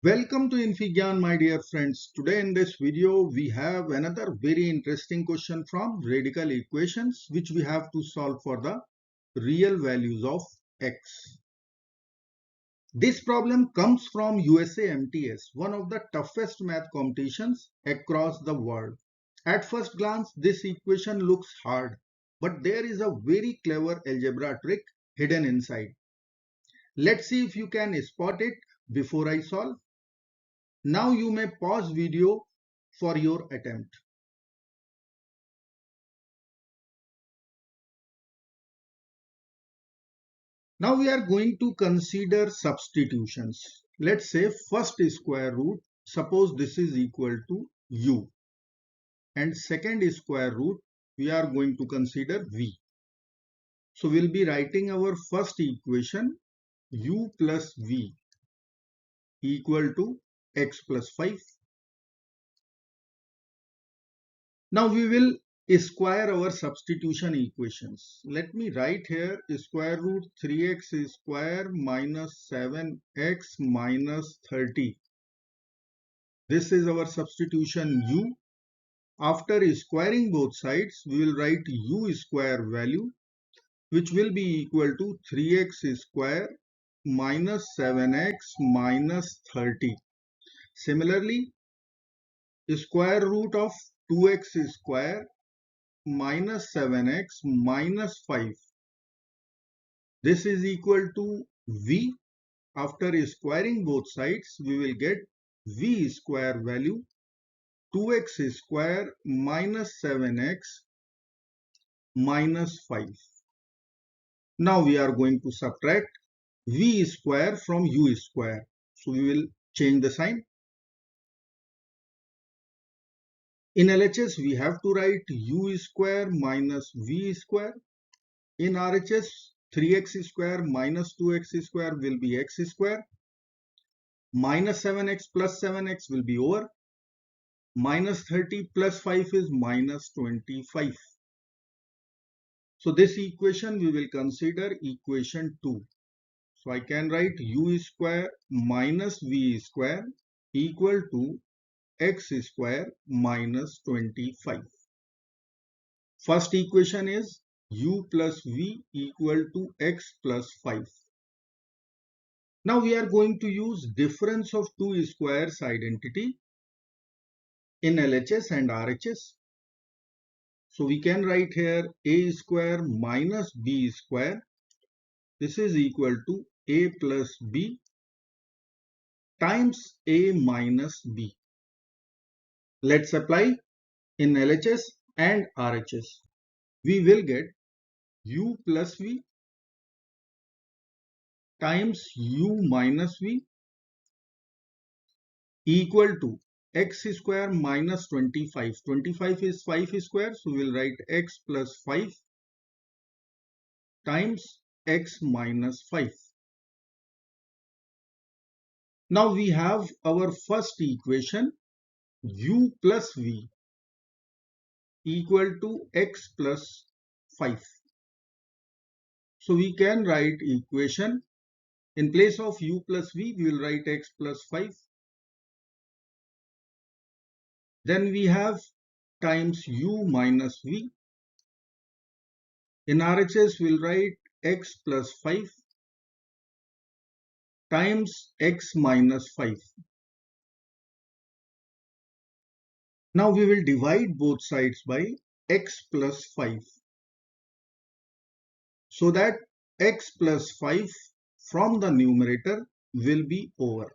Welcome to Infigyan, my dear friends. Today in this video we have another very interesting question from radical equations which we have to solve for the real values of x. This problem comes from USAMTS, one of the toughest math competitions across the world. At first glance this equation looks hard, but there is a very clever algebra trick hidden inside. Let's see if you can spot it before I solve. Now you may pause video for your attempt. Now we are going to consider substitutions. Let's say first square root, suppose this is equal to u, and second square root we are going to consider v. So we'll be writing our first equation u plus v equal to x plus 5. Now we will square our substitution equations. Let me write here square root 3x square minus 7x minus 30. This is our substitution u. After squaring both sides, we will write u square value, which will be equal to 3x square minus 7x minus 30. Similarly, square root of 2x square minus 7x minus 5. This is equal to v. After squaring both sides, we will get v square value 2x square minus 7x minus 5. Now we are going to subtract v square from u square. So we will change the sign. In LHS, we have to write u square minus v square. In RHS, 3x square minus 2x square will be x square. Minus 7x plus 7x will be over. Minus 30 plus 5 is minus 25. So this equation we will consider equation 2. So I can write u square minus v square equal to x square minus 25. First equation is u plus v equal to x plus 5. Now we are going to use difference of two squares identity in LHS and RHS. So we can write here a square minus b square. This is equal to a plus b times a minus b. Let's apply in LHS and RHS. We will get u plus v times u minus v equal to x square minus 25. 25 is 5 square, so we will write x plus 5 times x minus 5. Now we have our first equation u plus v equal to x plus 5. So we can write equation in place of u plus v, we will write x plus 5. Then we have times u minus v. In RHS, we will write x plus 5 times x minus 5. Now we will divide both sides by x plus 5. So that x plus 5 from the numerator will be over.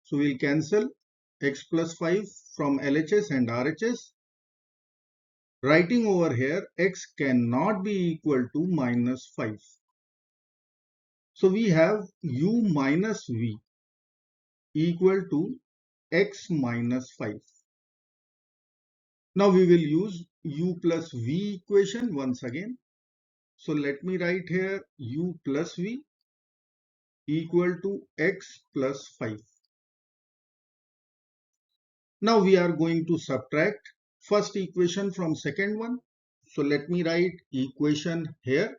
So we will cancel x plus 5 from LHS and RHS. Writing over here, x cannot be equal to minus 5. So we have u minus v equal to x minus 5. Now we will use u plus v equation once again. So let me write here u plus v equal to x plus 5. Now we are going to subtract first equation from second one. So let me write equation here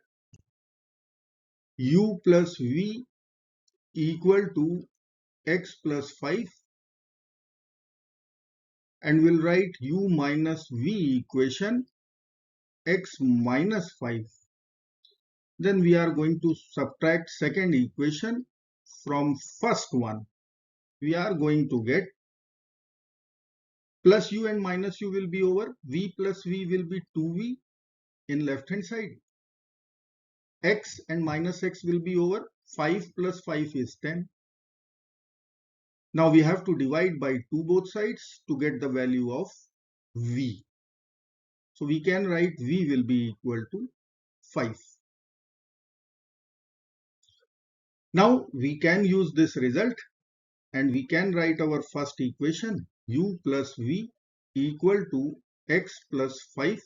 u plus v equal to x plus 5, and we'll write u minus v equation x minus 5. Then we are going to subtract second equation from first one. We are going to get plus u and minus u will be over. V plus v will be 2v in left hand side. X and minus x will be over. 5 plus 5 is 10. Now we have to divide by 2 both sides to get the value of v. So we can write v will be equal to 5. Now we can use this result and we can write our first equation u plus v equal to x plus 5.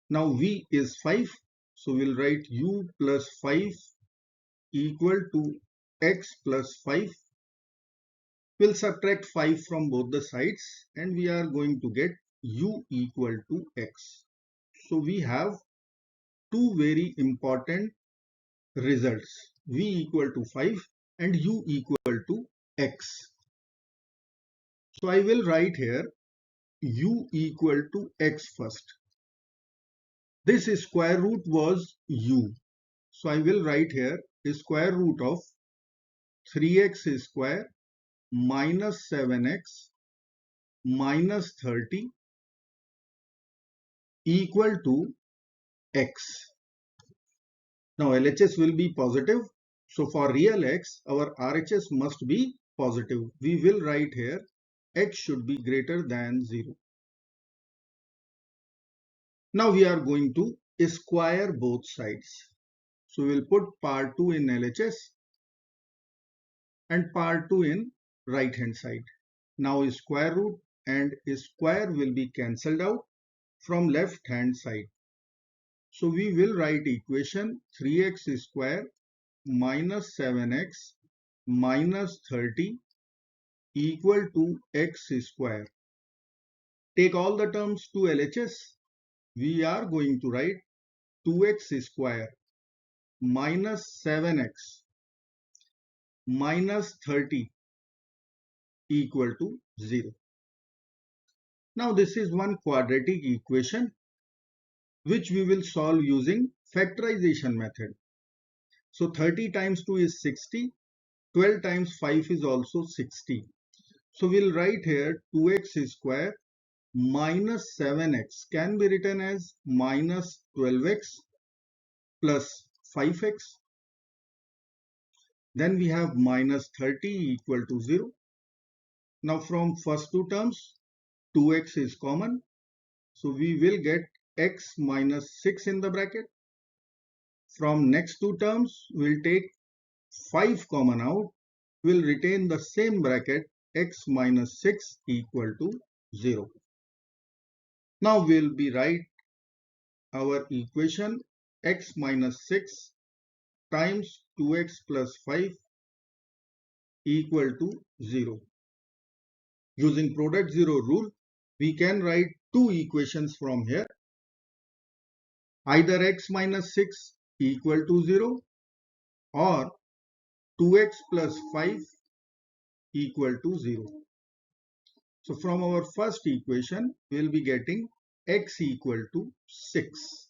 Now v is 5, so we'll write u plus 5 equal to x plus 5. We'll subtract 5 from both the sides and we are going to get u equal to x. So we have two very important results, v equal to 5 and u equal to x. So I will write here u equal to x first. This square root was u. So I will write here the square root of 3x square minus 7x minus 30 equal to x. Now LHS will be positive. So for real x, our RHS must be positive. We will write here x should be greater than 0. Now we are going to square both sides. So we will put part 2 in LHS and part 2 in right hand side. Now square root and square will be cancelled out from left hand side. So we will write equation 3x square minus 7x minus 30 equal to x square. Take all the terms to LHS. We are going to write 2x square minus 7x minus 30 equal to 0. Now this is one quadratic equation which we will solve using factorization method. So 30 times 2 is 60, 12 times 5 is also 60. So we'll write here 2x square minus 7x can be written as minus 12x plus 5x. Then we have minus 30 equal to 0. Now from first two terms, 2x is common. So we will get x minus 6 in the bracket. From next two terms, we'll take 5 common out. We'll retain the same bracket x minus 6 equal to 0. Now we'll be write our equation x minus 6 times 2x plus 5 equal to 0. Using product 0 rule, we can write two equations from here. Either x minus 6 equal to 0 or 2x plus 5 equal to 0. So from our first equation, we will be getting x equal to 6.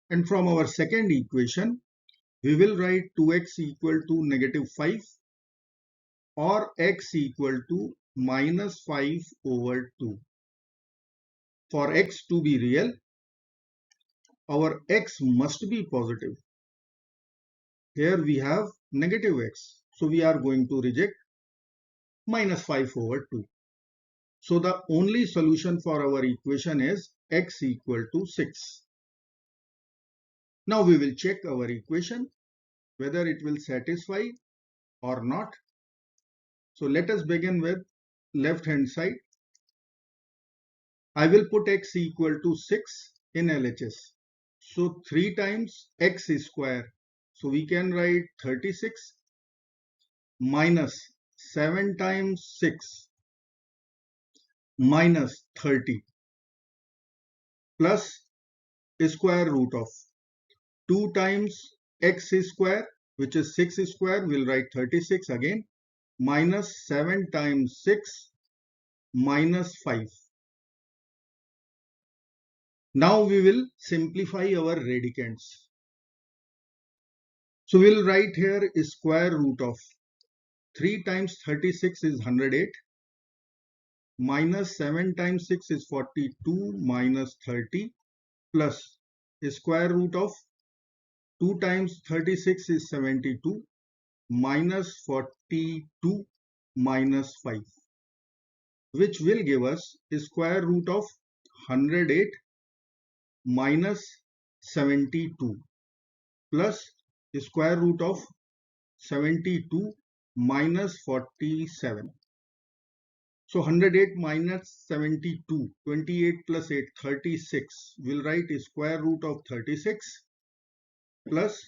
And from our second equation, we will write 2x equal to negative 5 or x equal to minus 5 over 2. For x to be real, our x must be positive. Here we have negative x. So we are going to reject minus 5 over 2. So the only solution for our equation is x equal to 6. Now we will check our equation whether it will satisfy or not. So let us begin with left hand side. I will put x equal to 6 in LHS. So 3 times x square. So we can write 36 minus 7 times 6 minus 30 plus square root of 2 times x square which is 6 square, we'll write 36 again, minus 7 times 6 minus 5. Now we will simplify our radicands. So we'll write here is square root of 3 times 36 is 108, minus 7 times 6 is 42 minus 30, plus square root of 2 times 36 is 72 minus 42 minus 5, which will give us square root of 108 minus 72 plus square root of 72 minus 47. So 108 minus 72, 28 plus 8, 36. We'll write square root of 36 plus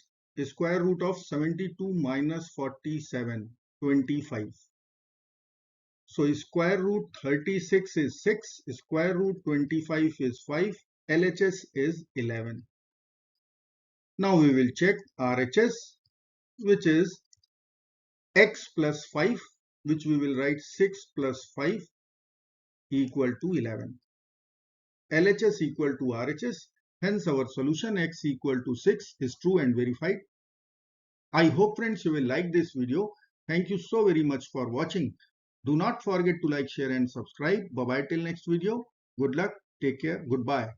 square root of 72 minus 47, 25. So square root 36 is 6, square root 25 is 5, LHS is 11. Now we will check RHS, which is x plus 5, which we will write 6 plus 5 equal to 11. LHS equal to RHS, hence our solution x equal to 6 is true and verified. I hope friends you will like this video. Thank you so very much for watching. Do not forget to like, share and subscribe. Bye bye till next video. Good luck. Take care. Goodbye.